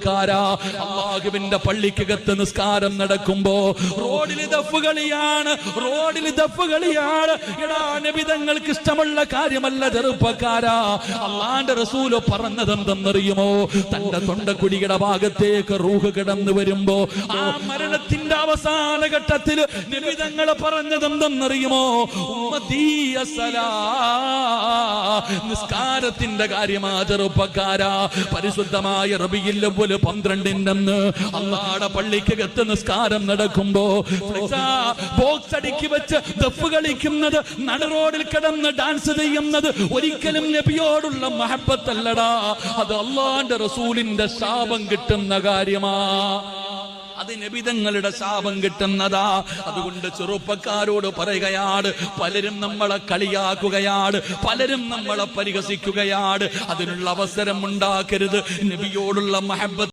അള്ളാഹുവിന്റെ പള്ളിക്കകത്ത് നിസ്കാരം നടക്കുമ്പോ റോഡിൽ ദഫ് കളിയാണ്. എടാ, നബി തങ്ങൾക്ക് ഇഷ്ടമുള്ള കാര്യമല്ല ചെറുപ്പക്കാരാ. അള്ളാന്റെ റസൂല് പറഞ്ഞതെന്തെന്നറിയുമോ? തന്റെ തൊണ്ടക്കുടിയുടെ ഭാഗത്തേക്ക് റൂഹ് കിടന്നു വരുമ്പോ ആ മരണത്തിന്റെ അവസാന ഘട്ടത്തിൽ നബി തങ്ങൾ പറഞ്ഞതെന്തെന്നറിയുമോ? നിസ്കാരത്തിന്റെ കാര്യമാ ചെറുപ്പക്കാരാ. പരിശുദ്ധമായ റബീഉൽ അവ്വൽ 12 അള്ളാഹുവിന്റെ പള്ളിക്കകത്ത് നിസ്കാരം നടക്കുമ്പോ ബോക്സ് അടുക്കി വെച്ച് ദഫ് കളിക്കുന്നത്, നട റോഡിൽ കിടന്ന് ഡാൻസ് ചെയ്യുന്നത് ഒരിക്കലും നബിയോടുള്ള മഹബത്തല്ലടാ. അത് അള്ളാഹുവിന്റെ റസൂലിന്റെ ശാപം കിട്ടുന്ന കാര്യമാ. അത് നബിതങ്ങളുടെ ശാപം കിട്ടുന്നതാ. അതുകൊണ്ട് ചെറുപ്പക്കാരോട് പറയുകയാണ്, പലരും നമ്മളെ കളിയാക്കുകയാണ്, പലരും നമ്മളെ പരിഹസിക്കുകയാണ്. അതിനുള്ള അവസരം ഉണ്ടാക്കരുത്. നബിയോടുള്ള മഹബത്ത്